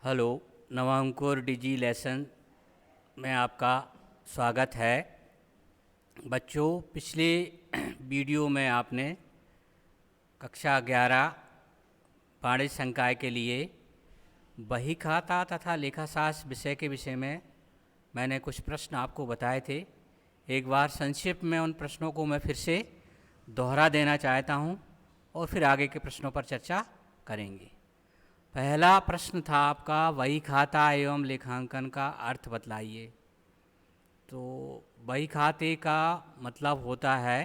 Hello, नवांकुर डिजी lesson में आपका स्वागत है। बच्चों, पिछले वीडियो में आपने कक्षा 11 वाणिज्य संकाय के लिए बही खाता तथा लेखाशास्त्र विषय के विषय में मैंने कुछ प्रश्न आपको बताए थे। एक बार संक्षिप्त में उन प्रश्नों को मैं फिर से दोहरा देना चाहता हूं और फिर आगे के प्रश्नों पर चर्चा करेंगे। पहला प्रश्न था आपका, बही खाता एवं लेखांकन का अर्थ बतलाइए। तो बही खाते का मतलब होता है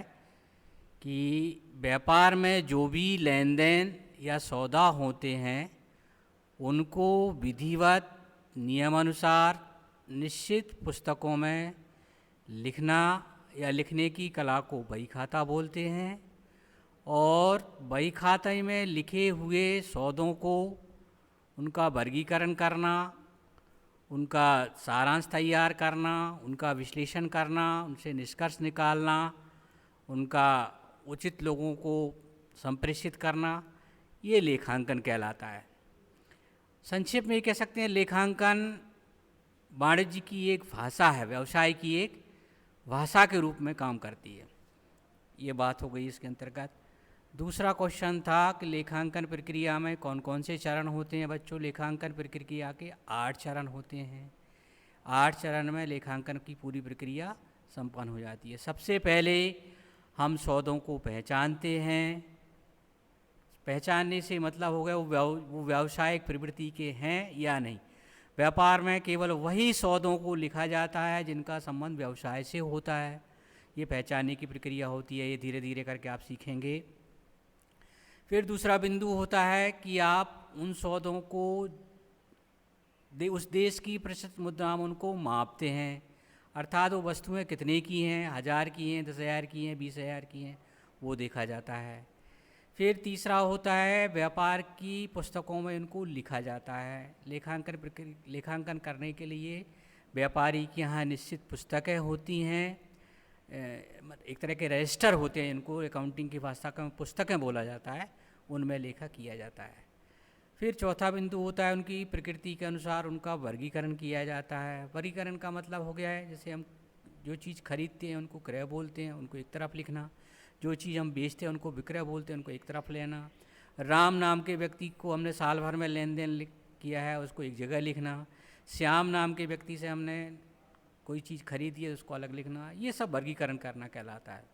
कि व्यापार में जो भी लेन देन या सौदा होते हैं उनको विधिवत नियमानुसार निश्चित पुस्तकों में लिखना या लिखने की कला को बही खाता बोलते हैं। और बही खाते में लिखे हुए सौदों को उनका वर्गीकरण करना, उनका सारांश तैयार करना, उनका विश्लेषण करना, उनसे निष्कर्ष निकालना, उनका उचित लोगों को संप्रेषित करना, ये लेखांकन कहलाता है। संक्षेप में कह सकते हैं लेखांकन वाणिज्य की एक भाषा है, व्यवसाय की एक भाषा के रूप में काम करती है। ये बात हो गई इसके अंतर्गत। दूसरा क्वेश्चन था कि लेखांकन प्रक्रिया में कौन कौन से चरण होते हैं। बच्चों, लेखांकन प्रक्रिया के 8 चरण होते हैं। 8 चरण में लेखांकन की पूरी प्रक्रिया संपन्न हो जाती है। सबसे पहले हम सौदों को पहचानते हैं। पहचानने से मतलब हो गया वो व्यावसायिक प्रवृत्ति के हैं या नहीं। व्यापार में केवल वही सौदों को लिखा जाता है जिनका संबंध व्यवसाय से होता है। ये पहचानने की प्रक्रिया होती है। ये धीरे धीरे करके आप सीखेंगे। फिर दूसरा बिंदु होता है कि आप उन सौदों को उस देश की प्रतिशत मुद्रा में उनको मापते हैं, अर्थात वो वस्तुएं कितने की हैं, 1000 की हैं, 10,000 की हैं, 20,000 की हैं, वो देखा जाता है। फिर तीसरा होता है व्यापार की पुस्तकों में इनको लिखा जाता है। लेखांकन करने के लिए व्यापारी के यहाँ निश्चित पुस्तकें होती हैं, एक तरह के रजिस्टर होते हैं, इनको अकाउंटिंग की भाषा में पुस्तकें बोला जाता है, उनमें लेखा किया जाता है। फिर चौथा बिंदु होता है उनकी प्रकृति के अनुसार उनका वर्गीकरण किया जाता है। वर्गीकरण का मतलब हो गया है जैसे हम जो चीज़ खरीदते हैं उनको क्रय बोलते हैं, उनको एक तरफ लिखना। जो चीज़ हम बेचते हैं उनको विक्रय बोलते हैं, उनको एक तरफ लेना। राम नाम के व्यक्ति को हमने साल भर में लेन देन किया है, उसको एक जगह लिखना। श्याम नाम के व्यक्ति से हमने कोई चीज़ खरीदी है, उसको अलग लिखना। ये सब वर्गीकरण करना कहलाता है।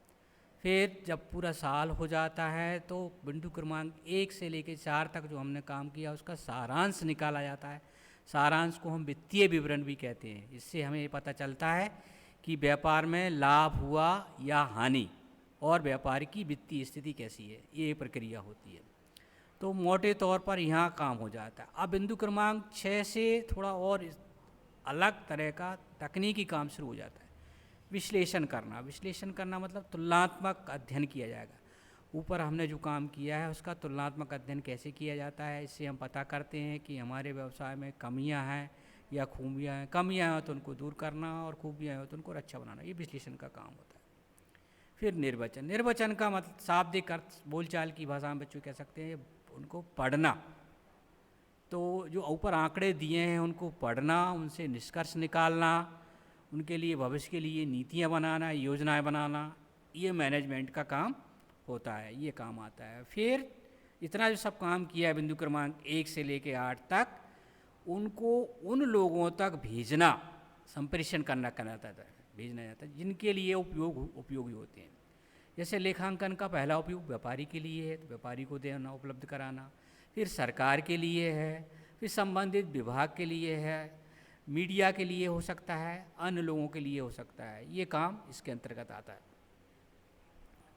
फिर जब पूरा साल हो जाता है तो बिंदु क्रमांक 1 से लेकर 4 तक जो हमने काम किया उसका सारांश निकाला जाता है। सारांश को हम वित्तीय विवरण भी कहते हैं। इससे हमें ये पता चलता है कि व्यापार में लाभ हुआ या हानि और व्यापार की वित्तीय स्थिति कैसी है। ये प्रक्रिया होती है। तो मोटे तौर पर यहाँ काम हो जाता है। अब बिंदु क्रमांक 6 से थोड़ा और अलग तरह का तकनीकी काम शुरू हो जाता है। विश्लेषण करना। विश्लेषण करना मतलब तुलनात्मक अध्ययन किया जाएगा। ऊपर हमने जो काम किया है उसका तुलनात्मक अध्ययन कैसे किया जाता है। इससे हम पता करते हैं कि हमारे व्यवसाय में कमियां हैं या खूबियां हैं। कमियां हैं तो उनको दूर करना और खूबियां हैं तो उनको अच्छा बनाना। ये विश्लेषण का काम होता है। फिर निर्वचन। निर्वचन का मतलब शाब्दिक अर्थ बोलचाल की भाषा में बच्चों कह सकते हैं उनको पढ़ना। तो जो ऊपर आंकड़े दिए हैं उनको पढ़ना, उनसे निष्कर्ष निकालना, उनके लिए भविष्य के लिए नीतियाँ बनाना, योजनाएं बनाना, ये मैनेजमेंट का काम होता है। ये काम आता है। फिर इतना जो सब काम किया है बिंदु क्रमांक 1 से लेकर 8 तक, उनको उन लोगों तक भेजना, संप्रेषण करना कहलाता है, भेजना जाता है जिनके लिए उपयोगी होते हैं। जैसे लेखांकन का पहला उपयोग व्यापारी के लिए है तो व्यापारी को देना, उपलब्ध कराना। फिर सरकार के लिए है, फिर संबंधित विभाग के लिए है, मीडिया के लिए हो सकता है, अन्य लोगों के लिए हो सकता है। ये काम इसके अंतर्गत आता है।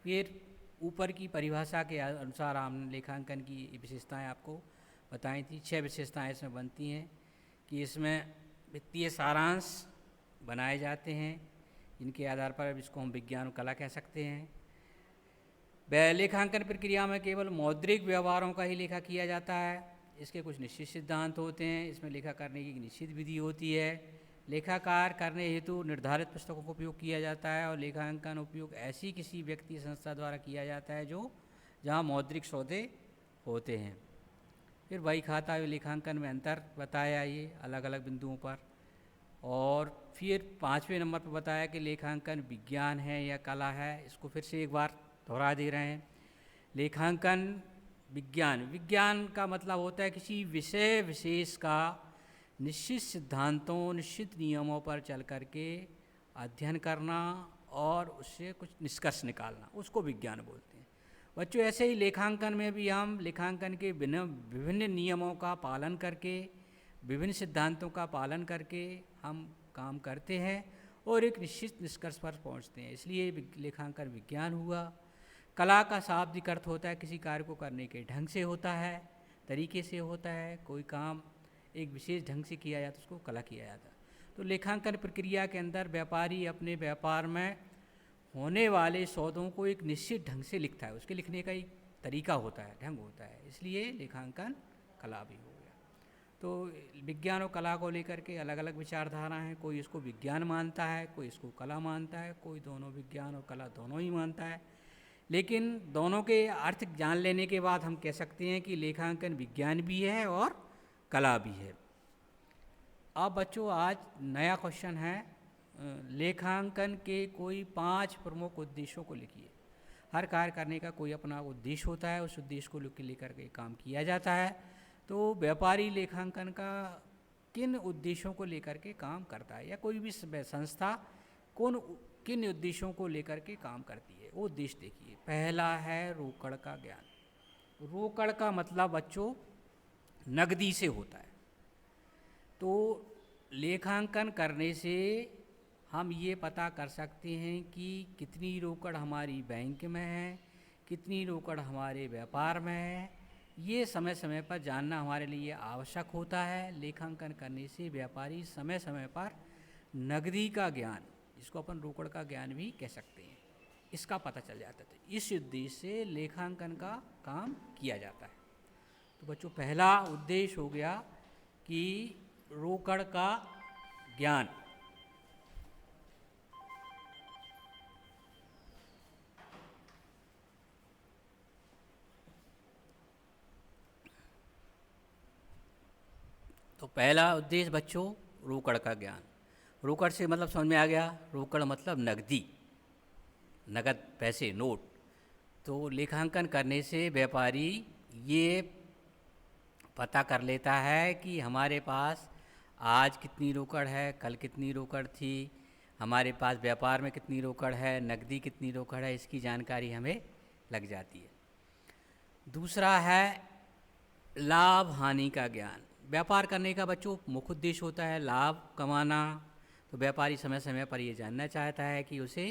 फिर ऊपर की परिभाषा के अनुसार हमने लेखांकन की विशेषताएं आपको बताई थी। 6 विशेषताएं इसमें बनती हैं कि इसमें वित्तीय सारांश बनाए जाते हैं, इनके आधार पर इसको हम विज्ञान और कला कह सकते हैं। लेखांकन प्रक्रिया में केवल मौद्रिक व्यवहारों का ही लेखा किया जाता है। इसके कुछ निश्चित सिद्धांत होते हैं। इसमें लेखा करने की निश्चित विधि होती है। लेखाकार करने हेतु निर्धारित पुस्तकों का उपयोग किया जाता है और लेखांकन उपयोग ऐसी किसी व्यक्ति संस्था द्वारा किया जाता है जो जहां मौद्रिक सौदे होते हैं। फिर बही खाता लेखांकन में अंतर बताया ये अलग अलग बिंदुओं पर। और फिर 5वें नंबर पर बताया कि लेखांकन विज्ञान है या कला है। इसको फिर से एक बार दोहरा दे रहे हैं। लेखांकन विज्ञान का मतलब होता है किसी विषय विशेष का निश्चित सिद्धांतों, निश्चित नियमों पर चल कर के अध्ययन करना और उससे कुछ निष्कर्ष निकालना, उसको विज्ञान बोलते हैं। बच्चों ऐसे ही लेखांकन में भी हम लेखांकन के विभिन्न नियमों का पालन करके, विभिन्न सिद्धांतों का पालन करके हम काम करते हैं और एक निश्चित निष्कर्ष पर पहुंचते हैं, इसलिए लेखांकन विज्ञान हुआ। कला का शाब्दिक अर्थ होता है किसी कार्य को करने के ढंग से होता है, तरीके से होता है। कोई काम एक विशेष ढंग से किया जाता है उसको कला किया जाता है। तो लेखांकन प्रक्रिया के अंदर व्यापारी अपने व्यापार में होने वाले सौदों को एक निश्चित ढंग से लिखता है, उसके लिखने का एक तरीका होता है, ढंग होता है, इसलिए लेखांकन कला भी हो गया। तो विज्ञान और कला को लेकर के अलग अलग विचारधारा हैं। कोई इसको विज्ञान मानता है, कोई इसको कला मानता है, कोई दोनों विज्ञान और कला दोनों ही मानता है। लेकिन दोनों के अर्थ जान लेने के बाद हम कह सकते हैं कि लेखांकन विज्ञान भी है और कला भी है। अब बच्चों आज नया क्वेश्चन है, लेखांकन के कोई 5 प्रमुख उद्देश्यों को लिखिए। हर कार्य करने का कोई अपना उद्देश्य होता है, उस उद्देश्य को लेकर के काम किया जाता है। तो व्यापारी लेखांकन का किन उद्देश्यों को लेकर के काम करता है, या कोई भी संस्था किन उद्देश्यों को लेकर के काम करती है, वो उद्देश्य देखिए। पहला है रोकड़ का ज्ञान। रोकड़ का मतलब बच्चों नकदी से होता है। तो लेखांकन करने से हम ये पता कर सकते हैं कि कितनी रोकड़ हमारी बैंक में है, कितनी रोकड़ हमारे व्यापार में है। ये समय समय पर जानना हमारे लिए आवश्यक होता है। लेखांकन करने से व्यापारी समय समय पर नकदी का ज्ञान, जिसको अपन रोकड़ का ज्ञान भी कह सकते हैं, इसका पता चल जाता है। इस उद्देश्य से लेखांकन का काम किया जाता है। तो बच्चों पहला उद्देश्य हो गया कि रोकड़ का ज्ञान। तो पहला उद्देश्य बच्चों रोकड़ का ज्ञान। रोकड़ से मतलब समझ में आ गया, रोकड़ मतलब नकदी, नगद पैसे, नोट। तो लेखांकन करने से व्यापारी ये पता कर लेता है कि हमारे पास आज कितनी रोकड़ है, कल कितनी रोकड़ थी, हमारे पास व्यापार में कितनी रोकड़ है, नकदी कितनी रोकड़ है, इसकी जानकारी हमें लग जाती है। दूसरा है लाभ हानि का ज्ञान। व्यापार करने का बच्चों मुख्य उद्देश्य होता है लाभ कमाना। तो व्यापारी समय समय पर ये जानना चाहता है कि उसे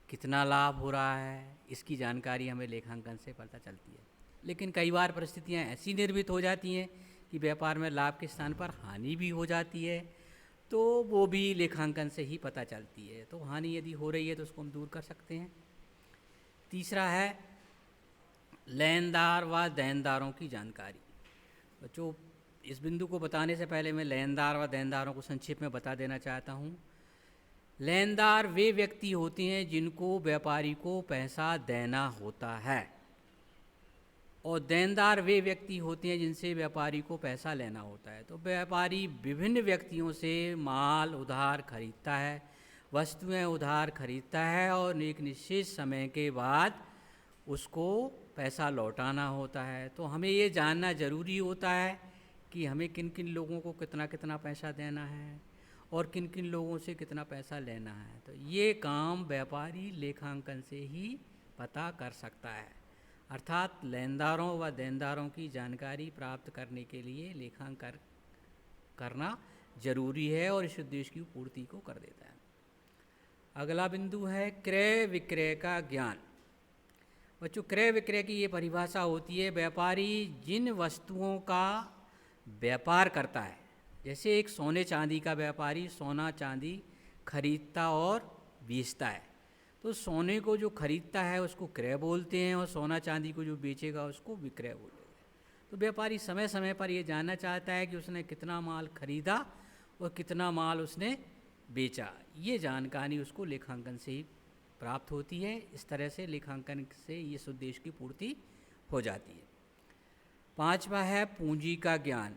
कितना लाभ हो रहा है, इसकी जानकारी हमें लेखांकन से पता चलती है। लेकिन कई बार परिस्थितियाँ ऐसी निर्मित हो जाती हैं कि व्यापार में लाभ के स्थान पर हानि भी हो जाती है, तो वो भी लेखांकन से ही पता चलती है। तो हानि यदि हो रही है तो उसको हम दूर कर सकते हैं। तीसरा है लेनदार व देनदारों की जानकारी। बच्चों इस बिंदु को बताने से पहले मैं लेनदार व देनदारों को संक्षेप में बता देना चाहता हूँ। लेनदार वे व्यक्ति होते हैं जिनको व्यापारी को पैसा देना होता है, और देनदार वे व्यक्ति होते हैं जिनसे व्यापारी को पैसा लेना होता है। तो व्यापारी विभिन्न व्यक्तियों से माल उधार खरीदता है, वस्तुएं उधार खरीदता है, और एक निश्चित समय के बाद उसको पैसा लौटाना होता है। तो हमें ये जानना ज़रूरी होता है कि हमें किन किन लोगों को कितना कितना पैसा देना है और किन किन लोगों से कितना पैसा लेना है। तो ये काम व्यापारी लेखांकन से ही पता कर सकता है। अर्थात लेनदारों व देनदारों की जानकारी प्राप्त करने के लिए लेखांकन करना जरूरी है और इस उद्देश्य की पूर्ति को कर देता है। अगला बिंदु है क्रय विक्रय का ज्ञान। बच्चों क्रय विक्रय की ये परिभाषा होती है व्यापारी जिन वस्तुओं का व्यापार करता है, जैसे एक सोने चांदी का व्यापारी सोना चांदी खरीदता और बेचता है, तो सोने को जो खरीदता है उसको क्रय बोलते हैं और सोना चांदी को जो बेचेगा उसको विक्रय बोलते हैं। तो व्यापारी समय समय पर ये जानना चाहता है कि उसने कितना माल खरीदा और कितना माल उसने बेचा। ये जानकारी उसको लेखांकन से ही प्राप्त होती है। इस तरह से लेखांकन से इस उद्देश्य की पूर्ति हो जाती है। पांचवा है पूंजी का ज्ञान।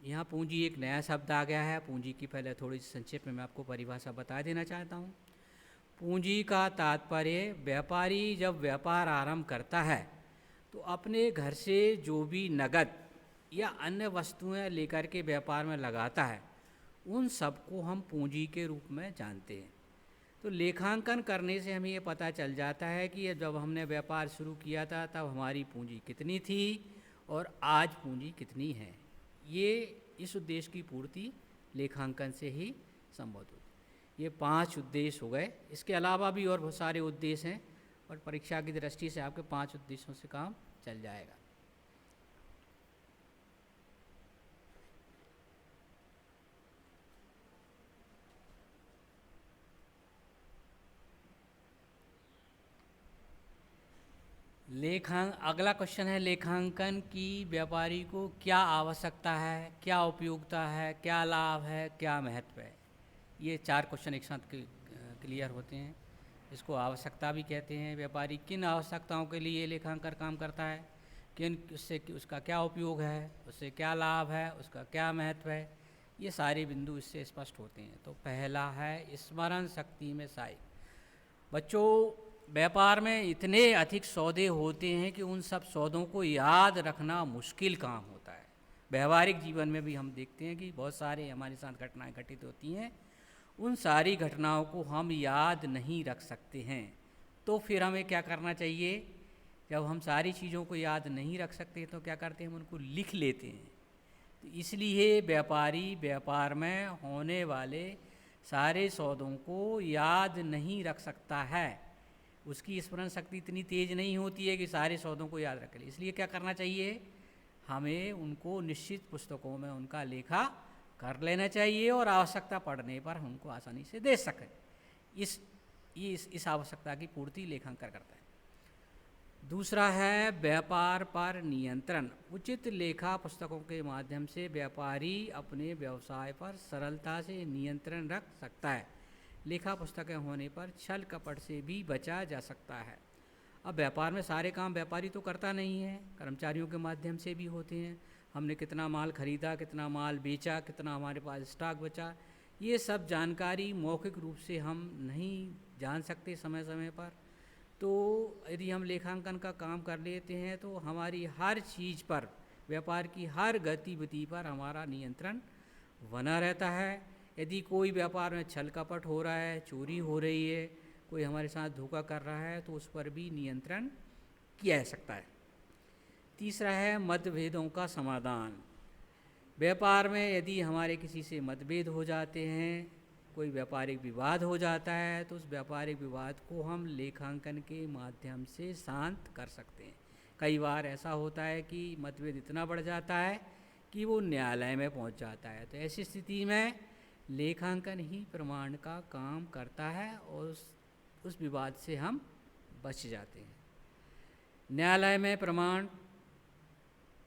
यहाँ पूंजी एक नया शब्द आ गया है। पूंजी की पहले थोड़ी सी संक्षेप में मैं आपको परिभाषा बता देना चाहता हूँ। पूंजी का तात्पर्य, व्यापारी जब व्यापार आरंभ करता है तो अपने घर से जो भी नगद या अन्य वस्तुएं लेकर के व्यापार में लगाता है, उन सबको हम पूंजी के रूप में जानते हैं। तो लेखांकन करने से हमें ये पता चल जाता है कि जब हमने व्यापार शुरू किया था तब हमारी पूंजी कितनी थी और आज पूंजी कितनी है। ये इस उद्देश्य की पूर्ति लेखांकन से ही संभव होती। ये 5 उद्देश्य हो गए। इसके अलावा भी और बहुत सारे उद्देश्य हैं, और परीक्षा की दृष्टि से आपके 5 उद्देश्यों से काम चल जाएगा। अगला क्वेश्चन है, लेखांकन की व्यापारी को क्या आवश्यकता है, क्या उपयोगिता है, क्या लाभ है, क्या महत्व है। ये 4 क्वेश्चन एक साथ क्लियर होते हैं। इसको आवश्यकता भी कहते हैं। व्यापारी किन आवश्यकताओं के लिए लेखांकन काम करता है, किन उससे उसका क्या उपयोग है, उससे क्या लाभ है, उसका क्या महत्व है, ये सारे बिंदु इससे स्पष्ट होते हैं। तो पहला है स्मरण शक्ति में सहायक। बच्चों, व्यापार में इतने अधिक सौदे होते हैं कि उन सब सौदों को याद रखना मुश्किल काम होता है। व्यवहारिक जीवन में भी हम देखते हैं कि बहुत सारे हमारे साथ घटनाएं घटित होती हैं। उन सारी घटनाओं को हम याद नहीं रख सकते हैं। तो फिर हमें क्या करना चाहिए? जब हम सारी चीज़ों को याद नहीं रख सकते तो क्या करते हैं, हम उनको लिख लेते हैं। तो इसलिए व्यापारी व्यापार में होने वाले सारे सौदों को याद नहीं रख सकता है। उसकी स्मरण शक्ति इतनी तेज नहीं होती है कि सारे सौदों को याद रख ले। इसलिए क्या करना चाहिए, हमें उनको निश्चित पुस्तकों में उनका लेखा कर लेना चाहिए और आवश्यकता पड़ने पर हम उनको आसानी से दे सकें। इस आवश्यकता की पूर्ति लेखांकन करता है। दूसरा है व्यापार पर नियंत्रण। उचित लेखा पुस्तकों के माध्यम से व्यापारी अपने व्यवसाय पर सरलता से नियंत्रण रख सकता है। लेखा पुस्तकें होने पर छल कपट से भी बचा जा सकता है। अब व्यापार में सारे काम व्यापारी तो करता नहीं है, कर्मचारियों के माध्यम से भी होते हैं। हमने कितना माल खरीदा, कितना माल बेचा, कितना हमारे पास स्टॉक बचा, ये सब जानकारी मौखिक रूप से हम नहीं जान सकते समय समय पर। तो यदि हम लेखांकन का काम कर लेते हैं तो हमारी हर चीज़ पर, व्यापार की हर गतिविधि पर हमारा नियंत्रण बना रहता है। यदि कोई व्यापार में छल कपट हो रहा है, चोरी हो रही है, कोई हमारे साथ धोखा कर रहा है, तो उस पर भी नियंत्रण किया जा सकता है। तीसरा है मतभेदों का समाधान। व्यापार में यदि हमारे किसी से मतभेद हो जाते हैं, कोई व्यापारिक विवाद हो जाता है, तो उस व्यापारिक विवाद को हम लेखांकन के माध्यम से शांत कर सकते हैं। कई बार ऐसा होता है कि मतभेद इतना बढ़ जाता है कि वो न्यायालय में पहुंच जाता है। तो ऐसी स्थिति में लेखांकन ही प्रमाण का काम करता है और उस विवाद से हम बच जाते हैं। न्यायालय में प्रमाण,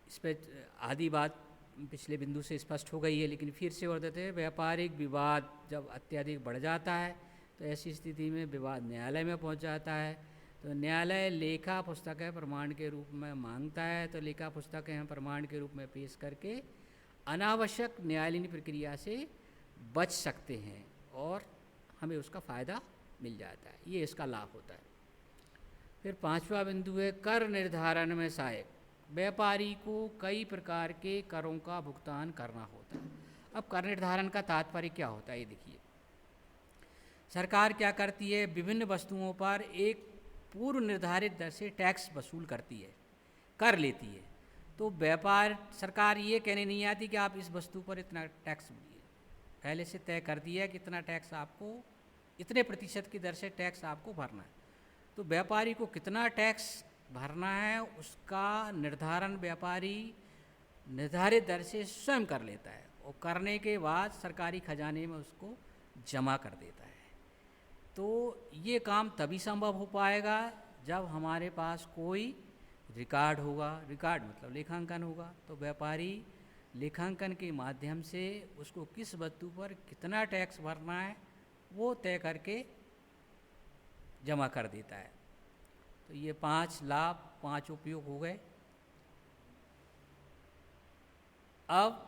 इस पर आधी बात पिछले बिंदु से स्पष्ट हो गई है, लेकिन फिर से और देते हैं। व्यापारिक विवाद जब अत्यधिक बढ़ जाता है तो ऐसी स्थिति में विवाद न्यायालय में पहुंच जाता है। तो न्यायालय लेखा पुस्तकें प्रमाण के रूप में मांगता है। तो लेखा पुस्तकें हम प्रमाण के रूप में पेश करके अनावश्यक न्यायालयीन प्रक्रिया से बच सकते हैं और हमें उसका फ़ायदा मिल जाता है। ये इसका लाभ होता है। फिर 5वां बिंदु है कर निर्धारण में सहायक। व्यापारी को कई प्रकार के करों का भुगतान करना होता है। अब कर निर्धारण का तात्पर्य क्या होता है, ये देखिए। सरकार क्या करती है, विभिन्न वस्तुओं पर एक पूर्व निर्धारित दर से टैक्स वसूल करती है, कर लेती है। तो व्यापार, सरकार ये कहने नहीं आती कि आप इस वस्तु पर इतना टैक्स भरिए, पहले से तय कर दिया है कि इतना टैक्स आपको, इतने प्रतिशत की दर से टैक्स आपको भरना है। तो व्यापारी को कितना टैक्स भरना है उसका निर्धारण व्यापारी निर्धारित दर से स्वयं कर लेता है और करने के बाद सरकारी खजाने में उसको जमा कर देता है। तो ये काम तभी संभव हो पाएगा जब हमारे पास कोई रिकॉर्ड होगा। रिकॉर्ड मतलब लेखांकन होगा। तो व्यापारी लेखांकन के माध्यम से उसको किस वस्तु पर कितना टैक्स भरना है वो तय करके जमा कर देता है। तो ये 5 लाभ, 5 उपयोग हो गए। अब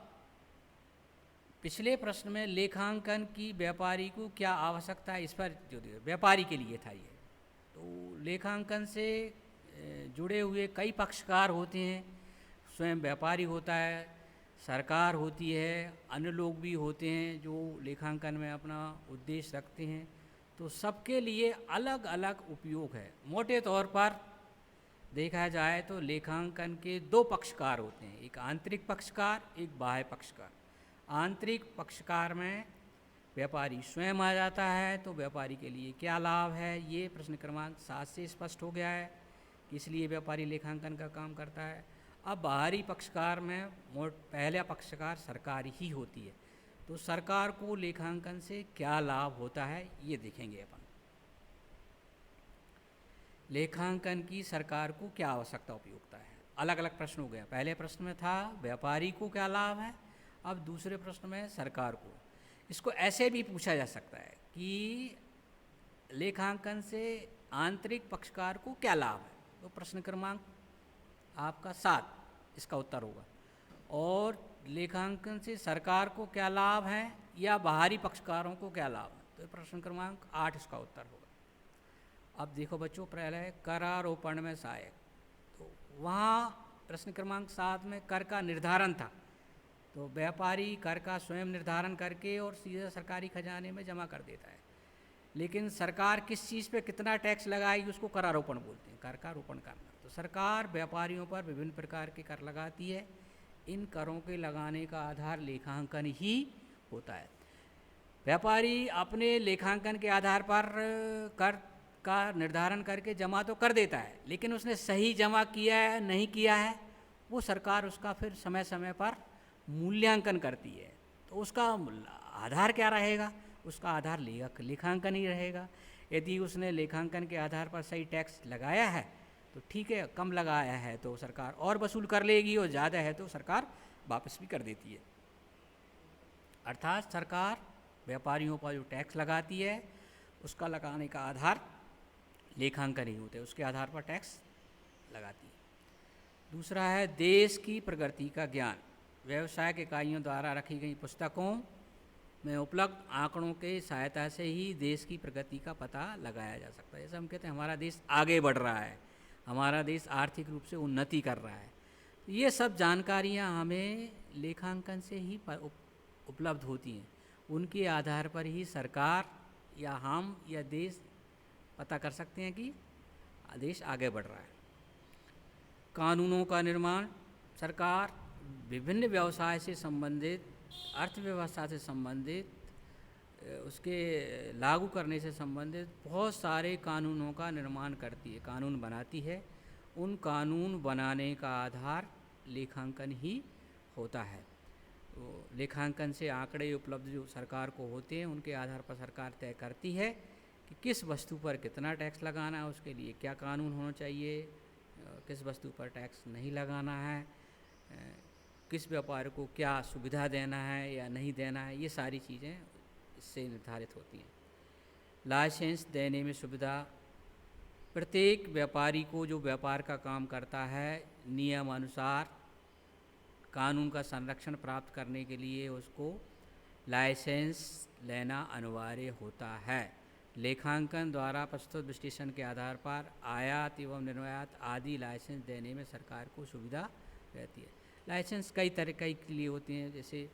पिछले प्रश्न में लेखांकन की व्यापारी को क्या आवश्यकता है, इस पर जो व्यापारी के लिए था ये। तो लेखांकन से जुड़े हुए कई पक्षकार होते हैं। स्वयं व्यापारी होता है, सरकार होती है, अन्य लोग भी होते हैं जो लेखांकन में अपना उद्देश्य रखते हैं। तो सबके लिए अलग अलग उपयोग है। मोटे तौर पर देखा जाए तो लेखांकन के दो पक्षकार होते हैं, एक आंतरिक पक्षकार, एक बाह्य पक्षकार। आंतरिक पक्षकार में व्यापारी स्वयं आ जाता है, तो व्यापारी के लिए क्या लाभ है, ये प्रश्न क्रमांक 7 से स्पष्ट हो गया है कि इसलिए व्यापारी लेखांकन का काम करता है। अब बाहरी पक्षकार में पहला पक्षकार सरकार ही होती है, तो सरकार को लेखांकन से क्या लाभ होता है ये देखेंगे अपन। लेखांकन की सरकार को क्या आवश्यकता उपयोगिता है, अलग अलग प्रश्न हो गया। पहले प्रश्न में था व्यापारी को क्या लाभ है, अब दूसरे प्रश्न में सरकार को। इसको ऐसे भी पूछा जा सकता है कि लेखांकन से आंतरिक पक्षकार को क्या लाभ है, तो प्रश्न क्रमांक आपका 7 इसका उत्तर होगा। और लेखांकन से सरकार को क्या लाभ है या बाहरी पक्षकारों को क्या लाभ है, तो प्रश्न क्रमांक 8 इसका उत्तर होगा। अब देखो बच्चों, पहले है करारोपण में सहायक, तो वहाँ प्रश्न क्रमांक 7 में कर का निर्धारण था, तो व्यापारी कर का स्वयं निर्धारण करके और सीधे सरकारी खजाने में जमा कर देता है। लेकिन सरकार किस चीज़ पे कितना टैक्स लगाएगी उसको करारोपण बोलते हैं, कर का रोपण करना। तो सरकार व्यापारियों पर विभिन्न प्रकार के कर लगाती है। इन करों के लगाने का आधार लेखांकन ही होता है। व्यापारी अपने लेखांकन के आधार पर कर का निर्धारण करके जमा तो कर देता है, लेकिन उसने सही जमा किया है नहीं किया है वो सरकार उसका फिर समय समय पर मूल्यांकन करती है। तो उसका आधार क्या रहेगा, उसका आधार लेखांकन ही रहेगा। यदि उसने लेखांकन के आधार पर सही टैक्स लगाया है तो ठीक है, कम लगाया है तो सरकार और वसूल कर लेगी, और ज़्यादा है तो सरकार वापस भी कर देती है। अर्थात सरकार व्यापारियों पर जो टैक्स लगाती है उसका लगाने का आधार लेखांकन ही होता है, उसके आधार पर टैक्स लगाती है। दूसरा है देश की प्रगति का ज्ञान। व्यवसायिक इकाइयों द्वारा रखी गई पुस्तकों में उपलब्ध आंकड़ों के सहायता से ही देश की प्रगति का पता लगाया जा सकता है। जैसे हम कहते हैं हमारा देश आगे बढ़ रहा है, हमारा देश आर्थिक रूप से उन्नति कर रहा है, तो ये सब जानकारियाँ हमें लेखांकन से ही उपलब्ध होती हैं। उनके आधार पर ही सरकार या हम या देश पता कर सकते हैं कि देश आगे बढ़ रहा है। कानूनों का निर्माण। सरकार विभिन्न व्यवसाय से संबंधित, अर्थव्यवस्था से संबंधित, उसके लागू करने से संबंधित बहुत सारे कानूनों का निर्माण करती है, कानून बनाती है। उन कानून बनाने का आधार लेखांकन ही होता है। तो लेखांकन से आंकड़े उपलब्ध जो सरकार को होते हैं उनके आधार पर सरकार तय करती है कि किस वस्तु पर कितना टैक्स लगाना है, उसके लिए क्या कानून होना चाहिए, किस वस्तु पर टैक्स नहीं लगाना है, किस व्यापार को क्या सुविधा देना है या नहीं देना है, ये सारी चीज़ें इससे निर्धारित होती हैं। लाइसेंस देने में सुविधा। प्रत्येक व्यापारी को जो व्यापार का काम करता है नियम अनुसार कानून का संरक्षण प्राप्त करने के लिए उसको लाइसेंस लेना अनिवार्य होता है। लेखांकन द्वारा प्रस्तुत विश्लेषण के आधार पर आयात एवं निर्यात आदि लाइसेंस देने में सरकार को सुविधा रहती है। लाइसेंस कई तरह के लिए होते हैं, जैसे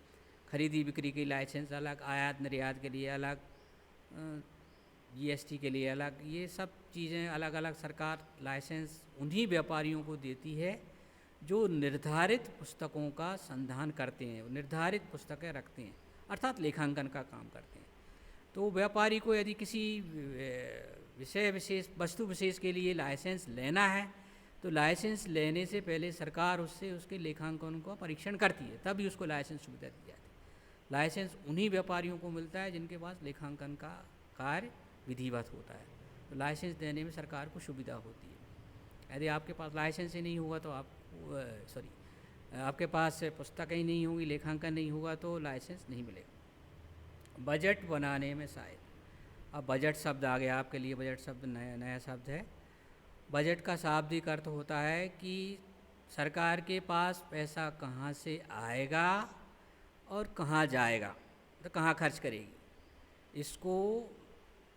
खरीदी बिक्री की लाइसेंस अलग, आयात निर्यात के लिए अलग, जीएसटी के लिए अलग, ये सब चीज़ें अलग अलग सरकार लाइसेंस उन्हीं व्यापारियों को देती है जो निर्धारित पुस्तकों का संधान करते हैं, निर्धारित पुस्तकें रखते हैं, अर्थात लेखांकन का काम करते हैं। तो व्यापारी को यदि किसी विषय विशेष, वस्तु विशेष के लिए लाइसेंस लेना है तो लाइसेंस लेने से पहले सरकार उससे उसके लेखांकन का परीक्षण करती है, तभी उसको लाइसेंस सुविधा दी जाती है। लाइसेंस उन्हीं व्यापारियों को मिलता है जिनके पास लेखांकन का कार्य विधिवत होता है, तो लाइसेंस देने में सरकार को सुविधा होती है। यदि आपके पास लाइसेंस ही नहीं होगा तो आपके पास पुस्तक ही नहीं होगी, लेखांकन नहीं होगा तो लाइसेंस नहीं मिलेगा। बजट बनाने में सहायक। अब बजट शब्द आ गया आपके लिए, बजट शब्द नया शब्द है। बजट का शाब्दिक अर्थ होता है कि सरकार के पास पैसा कहाँ से आएगा और कहाँ जाएगा, तो कहाँ खर्च करेगी, इसको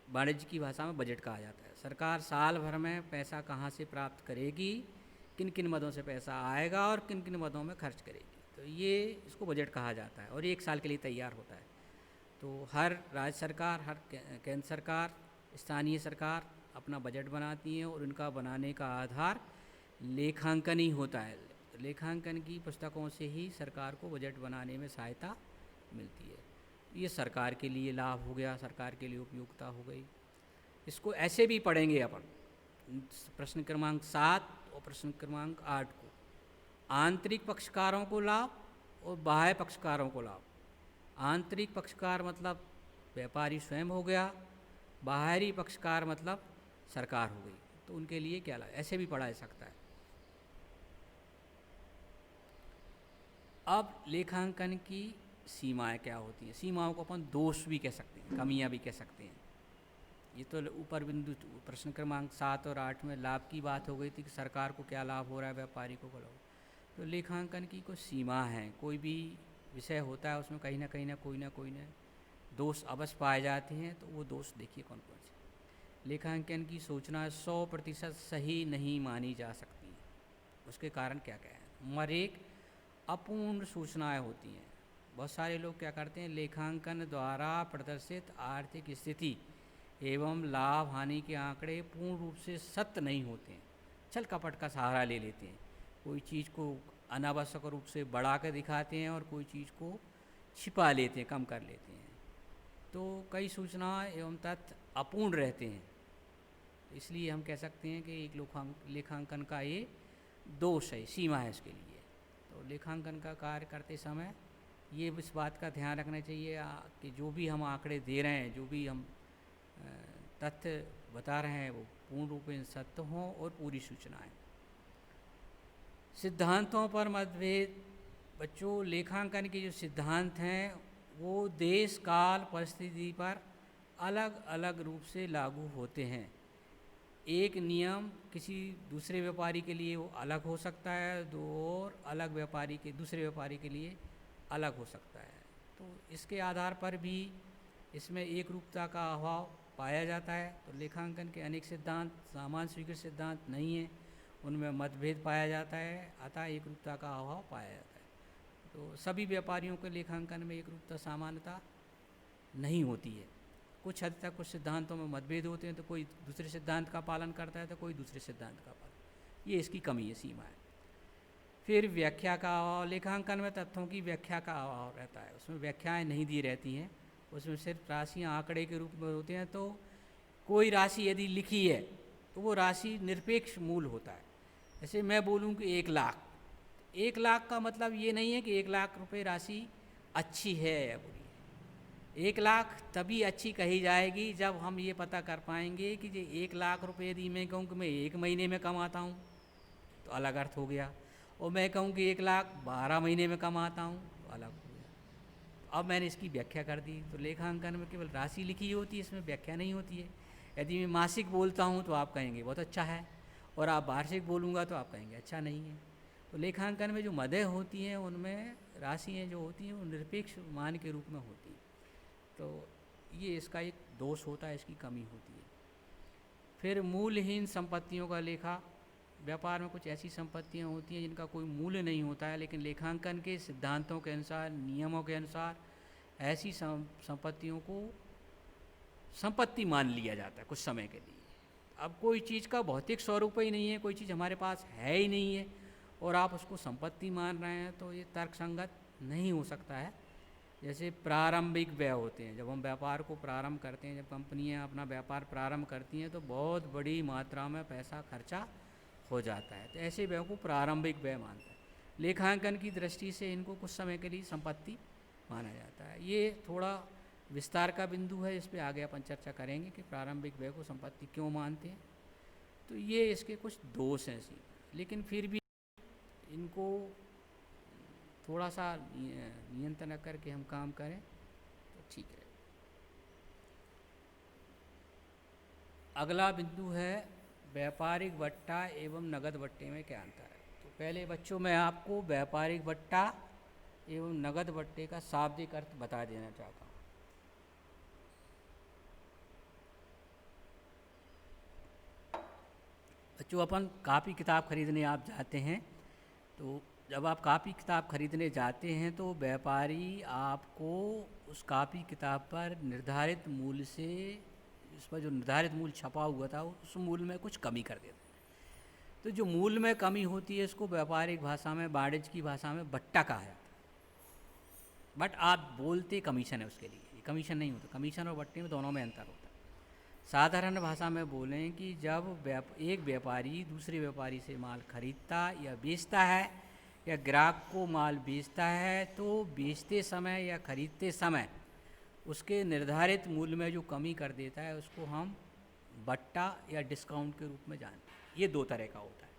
वाणिज्य की भाषा में बजट कहा जाता है। सरकार साल भर में पैसा कहाँ से प्राप्त करेगी, किन किन मदों से पैसा आएगा और किन किन मदों में खर्च करेगी, तो ये इसको बजट कहा जाता है और ये 1 साल के लिए तैयार होता है। तो हर राज्य सरकार, हर केंद्र सरकार, स्थानीय सरकार अपना बजट बनाती हैं और उनका बनाने का आधार लेखांकन ही होता है। लेखांकन की पुस्तकों से ही सरकार को बजट बनाने में सहायता मिलती है। ये सरकार के लिए लाभ हो गया, सरकार के लिए उपयोगिता हो गई। इसको ऐसे भी पढ़ेंगे अपन, प्रश्न क्रमांक 7 और प्रश्न क्रमांक 8 को, आंतरिक पक्षकारों को लाभ और बाह्य पक्षकारों को लाभ। आंतरिक पक्षकार मतलब व्यापारी स्वयं हो गया, बाहरी पक्षकार मतलब सरकार हो गई, तो उनके लिए क्या लाभ, ऐसे भी पढ़ा जा सकता है। अब लेखांकन की सीमाएं क्या होती हैं, सीमाओं को अपन दोष भी कह सकते हैं, कमियां भी कह सकते हैं। ये तो ऊपर बिंदु प्रश्न क्रमांक 7 और 8 में लाभ की बात हो गई थी कि सरकार को क्या लाभ हो रहा है, व्यापारी को क्या लाभ। तो लेखांकन की कुछ सीमा है, कोई भी विषय होता है उसमें कहीं ना कोई ना दोष अवश्य पाए जाते हैं, तो वो दोष देखिए कौन कौन से। लेखांकन की सूचना 100% सही नहीं मानी जा सकती, उसके कारण क्या क्या है। नंबर 1, अपूर्ण सूचनाएं होती हैं। बहुत सारे लोग क्या करते हैं, लेखांकन द्वारा प्रदर्शित आर्थिक स्थिति एवं लाभ हानि के आंकड़े पूर्ण रूप से सत्य नहीं होते हैं, छल कपट का सहारा ले लेते हैं। कोई चीज़ को अनावश्यक रूप से बढ़ा कर दिखाते हैं और कोई चीज़ को छिपा लेते हैं, कम कर लेते हैं। तो कई सूचनाएं एवं तथ्य अपूर्ण रहते हैं, इसलिए हम कह सकते हैं कि एक लेखांकन का ये दोष है, सीमा है इसके लिए। तो लेखांकन का कार्य करते समय ये इस बात का ध्यान रखना चाहिए कि जो भी हम आंकड़े दे रहे हैं, जो भी हम तथ्य बता रहे हैं, वो पूर्ण रूप में सत्य हों और पूरी सूचनाएं। सिद्धांतों पर मतभेद। बच्चों, लेखांकन के जो सिद्धांत हैं वो देश काल परिस्थिति पर अलग अलग रूप से लागू होते हैं। एक नियम किसी दूसरे व्यापारी के लिए वो अलग हो सकता है, दो और अलग व्यापारी के दूसरे व्यापारी के लिए अलग हो सकता है। तो इसके आधार पर भी इसमें एक रूपता का अभाव पाया जाता है। तो लेखांकन के अनेक सिद्धांत सामान्य स्वीकृत सिद्धांत नहीं हैं, उनमें मतभेद पाया जाता है, अतः एक रूपता का अभाव पाया जाता है। तो सभी व्यापारियों के लेखांकन में एक रूपता सामान्यता नहीं होती है। कुछ हद तक कुछ सिद्धांतों में मतभेद होते हैं, तो कोई दूसरे सिद्धांत का पालन करता है तो कोई दूसरे सिद्धांत का पालन, ये इसकी कमी है, सीमा है। फिर व्याख्या का अभाव। लेखांकन में तथ्यों की व्याख्या का अभाव रहता है, उसमें व्याख्याएं नहीं दी रहती हैं, उसमें सिर्फ राशियाँ आंकड़े के रूप में होते हैं। तो कोई राशि यदि लिखी है तो वो राशि निरपेक्ष मूल होता है। जैसे मैं बोलूँ कि 1 लाख, 1 लाख का मतलब ये नहीं है कि 1 लाख रुपए राशि अच्छी है या बुरी है। 1 लाख तभी अच्छी कही जाएगी जब हम ये पता कर पाएंगे कि ये 1 लाख रुपए यदि मैं कहूँ कि मैं 1 महीने में कमाता हूँ तो अलग अर्थ हो गया, और मैं कहूँ कि 1 लाख 12 महीने में कमाता हूँ तो अलग हो गया। अब मैंने इसकी व्याख्या कर दी। तो लेखांकन में केवल राशि लिखी होती है, इसमें व्याख्या नहीं होती है। यदि मैं मासिक बोलता हूँ तो आप कहेंगे बहुत अच्छा है, और आप वार्षिक बोलूँगा तो आप कहेंगे अच्छा नहीं है। तो लेखांकन में जो मदें होती हैं उनमें राशियाँ जो होती हैं वो निरपेक्ष मान के रूप में होती हैं। तो ये इसका एक दोष होता है, इसकी कमी होती है। फिर मूल्यहीन संपत्तियों का लेखा। व्यापार में कुछ ऐसी संपत्तियां होती हैं जिनका कोई मूल्य नहीं होता है, लेकिन लेखांकन के सिद्धांतों के अनुसार, नियमों के अनुसार ऐसी संपत्तियों को संपत्ति मान लिया जाता है कुछ समय के लिए। अब कोई चीज़ का भौतिक स्वरूप ही नहीं है, कोई चीज़ हमारे पास है ही नहीं है और आप उसको संपत्ति मान रहे हैं, तो ये तर्कसंगत नहीं हो सकता है। जैसे प्रारंभिक व्यय होते हैं, जब हम व्यापार को प्रारंभ करते हैं, जब कंपनियां अपना व्यापार प्रारंभ करती हैं तो बहुत बड़ी मात्रा में पैसा खर्चा हो जाता है, तो ऐसे व्यय को प्रारंभिक व्यय मानता है। लेखांकन की दृष्टि से इनको कुछ समय के लिए संपत्ति माना जाता है। ये थोड़ा विस्तार का बिंदु है, इस पर आगे अपन चर्चा करेंगे कि प्रारंभिक व्यय को संपत्ति क्यों मानते हैं। तो ये इसके कुछ दोष हैं सी, लेकिन फिर भी इनको थोड़ा सा नियंत्रण करके हम काम करें तो ठीक है। अगला बिंदु है व्यापारिक बट्टा एवं नगद बट्टे में क्या अंतर है। तो पहले बच्चों मैं आपको व्यापारिक बट्टा एवं नगद बट्टे का शाब्दिक अर्थ बता देना चाहता हूँ। बच्चों, अपन कापी किताब खरीदने आप जाते हैं, तो जब आप कापी किताब खरीदने जाते हैं तो व्यापारी आपको उस कापी किताब पर निर्धारित मूल्य से, उस पर जो निर्धारित मूल्य छपा हुआ था उस मूल्य में कुछ कमी कर देते हैं। तो जो मूल्य में कमी होती है इसको व्यापारिक भाषा में, वाणिज्य की भाषा में बट्टा कहा जाता है। बट आप बोलते कमीशन है उसके लिए, ये कमीशन नहीं होता। कमीशन और बट्टे में दोनों में अंतर होता है। साधारण भाषा में बोलें कि जब एक व्यापारी दूसरे व्यापारी से माल खरीदता या बेचता है या ग्राहक को माल बेचता है, तो बेचते समय या खरीदते समय उसके निर्धारित मूल्य में जो कमी कर देता है उसको हम बट्टा या डिस्काउंट के रूप में जानते हैं। ये दो तरह का होता है,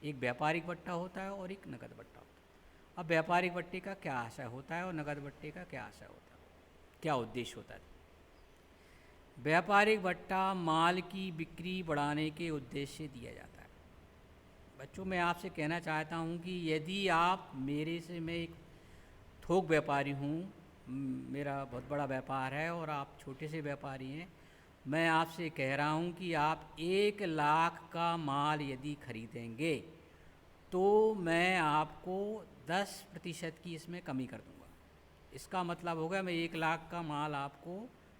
एक व्यापारिक बट्टा होता है और एक नकद बट्टा होता है। अब व्यापारिक बट्टे का क्या आशय होता है और नकद बट्टे का क्या आशय होता है, क्या उद्देश्य होता है? व्यापारिक बट्टा माल की बिक्री बढ़ाने के उद्देश्य से दिया जाता है। बच्चों, मैं आपसे कहना चाहता हूँ कि यदि आप मेरे से, मैं एक थोक व्यापारी हूँ, मेरा बहुत बड़ा व्यापार है और आप छोटे से व्यापारी हैं, मैं आपसे कह रहा हूँ कि आप 1 लाख का माल यदि खरीदेंगे तो मैं आपको 10% की इसमें कमी कर दूँगा। इसका मतलब होगा मैं 1 लाख का माल आपको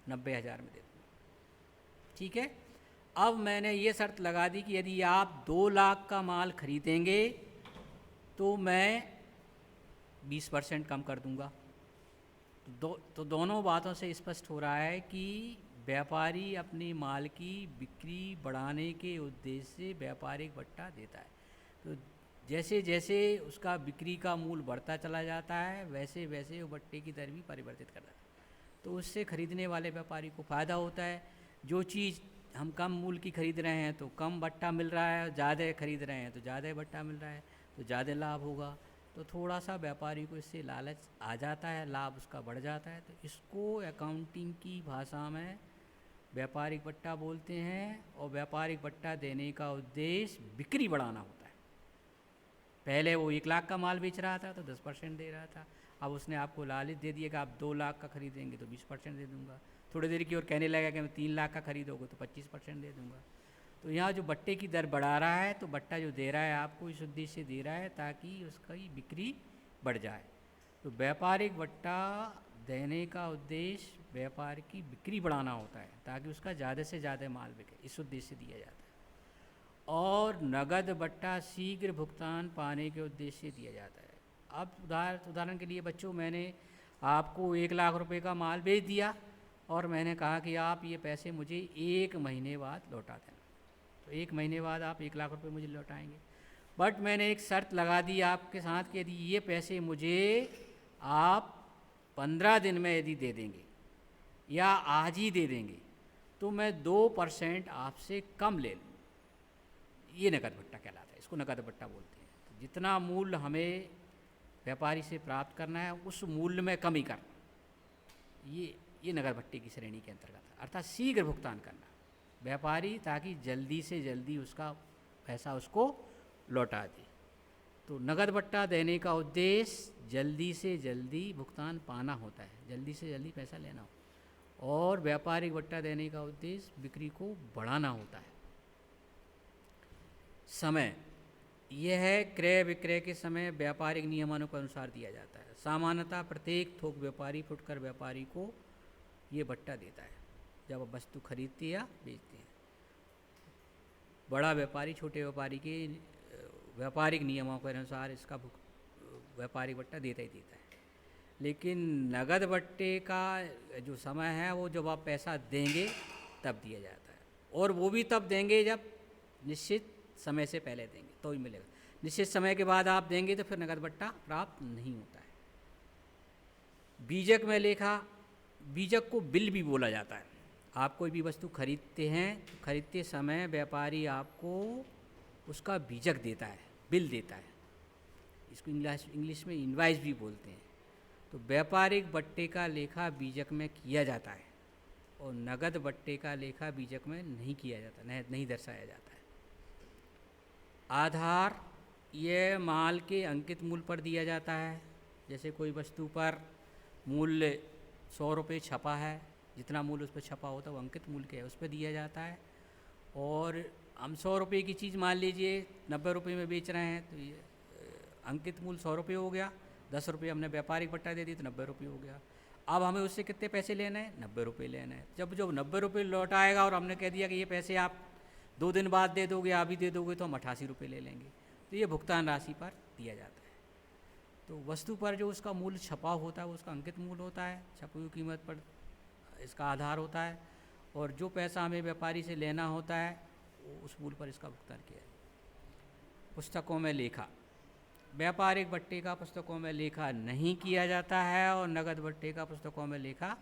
90,000 में दे दूँगा। ठीक है। अब मैंने ये शर्त लगा दी कि यदि आप 2 लाख का माल खरीदेंगे तो मैं 20% कम कर दूँगा। तो दोनों बातों से स्पष्ट हो रहा है कि व्यापारी अपने माल की बिक्री बढ़ाने के उद्देश्य से व्यापारिक बट्टा देता है। तो जैसे जैसे उसका बिक्री का मूल्य बढ़ता चला जाता है वैसे वैसे वो बट्टे की दर भी परिवर्तित करता है। तो उससे खरीदने वाले व्यापारी को फ़ायदा होता है। जो चीज़ हम कम मूल्य की खरीद रहे हैं तो कम बट्टा मिल रहा है, ज़्यादा खरीद रहे हैं तो ज़्यादा बट्टा मिल रहा है, तो ज़्यादा लाभ होगा। तो थोड़ा सा व्यापारी को इससे लालच आ जाता है, लाभ उसका बढ़ जाता है। तो इसको अकाउंटिंग की भाषा में व्यापारिक बट्टा बोलते हैं। और व्यापारिक बट्टा देने का उद्देश्य बिक्री बढ़ाना होता है। पहले वो 1 लाख का माल बेच रहा था तो 10% दे रहा था, अब उसने आपको लालच दे दिया कि आप 2 लाख का खरीदेंगे तो 20% दे दूंगा। थोड़ी देर की और कहने लगा कि मैं 3 लाख का खरीदोगे तो 25% दे दूंगा। तो यहाँ जो बट्टे की दर बढ़ा रहा है, तो बट्टा जो दे रहा है आपको इस उद्देश्य से दे रहा है ताकि उसकी बिक्री बढ़ जाए। तो व्यापारिक बट्टा देने का उद्देश्य व्यापार की बिक्री बढ़ाना होता है ताकि उसका ज़्यादा से ज़्यादा माल बिके, इस उद्देश्य से दिया जाता है। और नगद बट्टा शीघ्र भुगतान पाने के उद्देश्य से दिया जाता है। अब उदाहरण के लिए बच्चों, मैंने आपको 1 लाख रुपए का माल बेच दिया और मैंने कहा कि आप ये पैसे मुझे 1 महीने बाद लौटा देना। तो 1 महीने बाद आप 1 लाख रुपए मुझे लौटाएंगे। बट मैंने एक शर्त लगा दी आपके साथ कि यदि ये पैसे मुझे आप 15 दिन में यदि दे देंगे या आज ही दे देंगे तो मैं 2% आपसे कम ले लूँ। ये नकद बट्टा कहलाता है, इसको नकद बट्टा बोलते हैं। तो जितना मूल्य हमें व्यापारी से प्राप्त करना है उस मूल्य में कमी करना, ये नगद बट्टे की श्रेणी के अंतर्गत है। अर्थात शीघ्र भुगतान करना व्यापारी, ताकि जल्दी से जल्दी उसका पैसा उसको लौटा दे। तो नगद बट्टा देने का उद्देश्य जल्दी से जल्दी भुगतान पाना होता है, जल्दी से जल्दी पैसा लेना हो। और व्यापारिक बट्टा देने का उद्देश्य बिक्री को बढ़ाना होता है। समय, यह है क्रय विक्रय के समय व्यापारिक नियमों के अनुसार दिया जाता है। सामान्यतः प्रत्येक थोक व्यापारी, फुटकर व्यापारी को ये बट्टा देता है जब आप वस्तु खरीदते या बेचते हैं। बड़ा व्यापारी छोटे व्यापारी के व्यापारिक नियमों के अनुसार इसका व्यापारिक बट्टा देता ही देता है। लेकिन नगद बट्टे का जो समय है वो जब आप पैसा देंगे तब दिया जाता है, और वो भी तब देंगे जब निश्चित समय से पहले देंगे तो ही मिलेगा। निश्चित समय के बाद आप देंगे तो फिर नगद बट्टा प्राप्त नहीं होता है। बीजक में लेखा, बीजक को बिल भी बोला जाता है। आप कोई भी वस्तु खरीदते हैं तो खरीदते समय व्यापारी आपको उसका बीजक देता है, बिल देता है। इसको इंग्लिश में इनवाइस भी बोलते हैं। तो व्यापारिक बट्टे का लेखा बीजक में किया जाता है और नगद बट्टे का लेखा बीजक में नहीं किया जाता, नहीं दर्शाया जाता है। आधार ये माल के अंकित मूल्य पर दिया जाता है। जैसे कोई वस्तु पर मूल्य 100 रुपये छपा है, जितना मूल्य उस पर छपा होता है वो अंकित मूल्य के है, उस पर दिया जाता है। और हम 100 रुपये की चीज़ मान लीजिए 90 रुपये में बेच रहे हैं, तो ये अंकित मूल्य 100 रुपये हो गया। 10 रुपये हमने व्यापारिक बट्टा दे दी तो 90 रुपये हो गया। अब हमें उससे कितने पैसे लेने हैं? 90 रुपये लेने हैं। जब 90 रुपये लौट आएगा और हमने कह दिया कि ये पैसे आप 2 दिन बाद दे दोगे, अभी दे दोगे, तो हम 88 रुपये ले लेंगे। तो ये भुगतान राशि पर दिया जाता है। तो वस्तु पर जो उसका मूल्य छपा होता है वो उसका अंकित मूल्य होता है, छपी हुई कीमत पर इसका आधार होता है। और जो पैसा हमें व्यापारी से लेना होता है वो उस मूल्य पर इसका भुगतान किया है। पुस्तकों में लेखा, व्यापारिक बट्टे का पुस्तकों में लेखा नहीं किया जाता है और नगद बट्टे का पुस्तकों में लेखा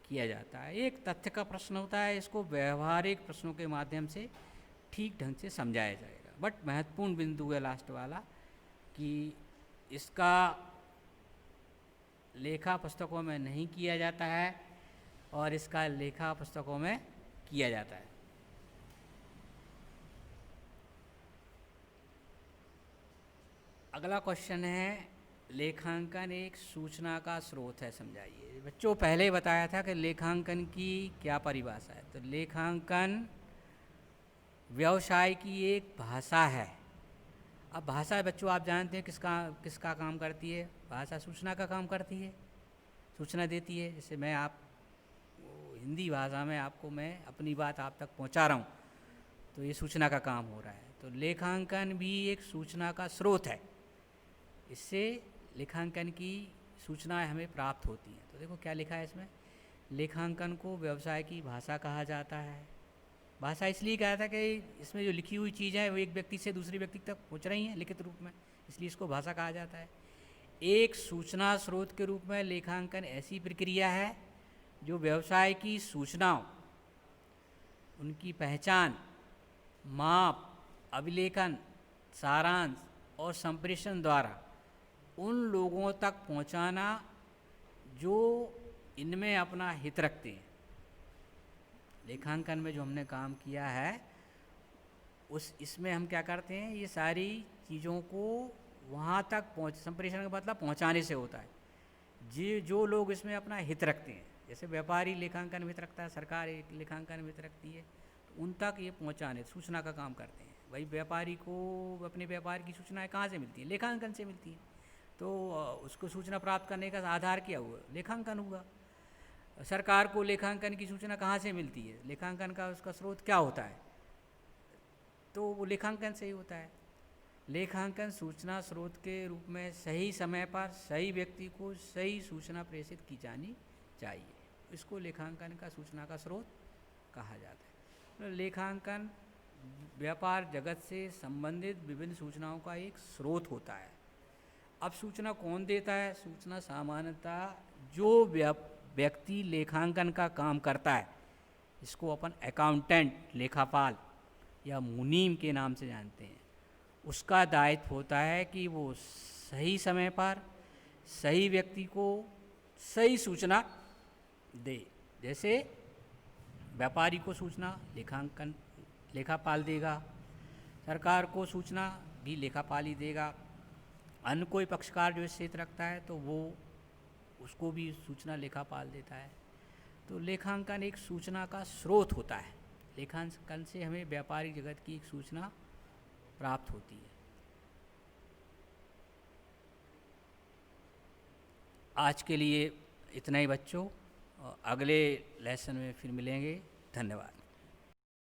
किया जाता है। एक तथ्य का प्रश्न होता है, इसको व्यवहारिक प्रश्नों के माध्यम से ठीक ढंग से समझाया जाएगा। बट महत्वपूर्ण बिंदु है लास्ट वाला कि इसका लेखा पुस्तकों में नहीं किया जाता है और इसका लेखा पुस्तकों में किया जाता है। अगला क्वेश्चन है, लेखांकन एक सूचना का स्रोत है, समझाइए। बच्चों पहले ही बताया था कि लेखांकन की क्या परिभाषा है। तो लेखांकन व्यवसाय की एक भाषा है। अब भाषा बच्चों आप जानते हैं किसका काम करती है? भाषा सूचना का काम करती है, सूचना देती है। जैसे मैं हिंदी भाषा में मैं अपनी बात आप तक पहुंचा रहा हूं, तो ये सूचना का काम हो रहा है। तो लेखांकन भी एक सूचना का स्रोत है, इससे लेखांकन की सूचनाएं हमें प्राप्त होती हैं। तो देखो क्या लिखा है इसमें, लेखांकन को व्यवसाय की भाषा कहा जाता है। भाषा इसलिए कहा था कि इसमें जो लिखी हुई चीज़ें हैं वो एक व्यक्ति से दूसरे व्यक्ति तक पहुंच रही हैं लिखित रूप में, इसलिए इसको भाषा कहा जाता है। एक सूचना स्रोत के रूप में लेखांकन ऐसी प्रक्रिया है जो व्यवसाय की सूचनाओं, उनकी पहचान, माप, अभिलेखन, सारांश और संप्रेषण द्वारा उन लोगों तक पहुंचाना जो इनमें अपना हित रखते हैं। लेखांकन में जो हमने काम किया है इसमें हम क्या करते हैं, ये सारी चीज़ों को वहाँ तक संप्रेषण का मतलब पहुँचाने से होता है। जो लोग इसमें अपना हित रखते हैं, जैसे व्यापारी लेखांकन में हित रखता है, सरकार एक लेखांकन में हित रखती है, तो उन तक ये पहुँचाने सूचना का काम करते हैं। भाई व्यापारी को अपने व्यापार की सूचनाएं कहाँ से मिलती है? लेखांकन से मिलती है। तो उसको सूचना प्राप्त करने का आधार क्या हुआ? लेखांकन हुआ। सरकार को लेखांकन की सूचना कहाँ से मिलती है? लेखांकन का उसका स्रोत क्या होता है? तो वो लेखांकन से ही होता है। लेखांकन सूचना स्रोत के रूप में सही समय पर सही व्यक्ति को सही सूचना प्रेषित की जानी चाहिए, इसको लेखांकन का सूचना का स्रोत कहा जाता है। तो लेखांकन व्यापार जगत से संबंधित विभिन्न सूचनाओं का एक स्रोत होता है। अब सूचना कौन देता है? सूचना सामान्यतः जो व्यक्ति लेखांकन का काम करता है, इसको अपन अकाउंटेंट, लेखापाल या मुनीम के नाम से जानते हैं, उसका दायित्व होता है कि वो सही समय पर सही व्यक्ति को सही सूचना दे। जैसे व्यापारी को सूचना लेखापाल देगा, सरकार को सूचना भी लेखापाल ही देगा, अन्य कोई पक्षकार जो इससे हित रखता है तो वो उसको भी सूचना लेखापाल देता है। तो लेखांकन एक सूचना का स्रोत होता है। लेखांकन से हमें व्यापारिक जगत की एक सूचना प्राप्त होती है। आज के लिए इतना ही बच्चों, अगले लेसन में फिर मिलेंगे। धन्यवाद।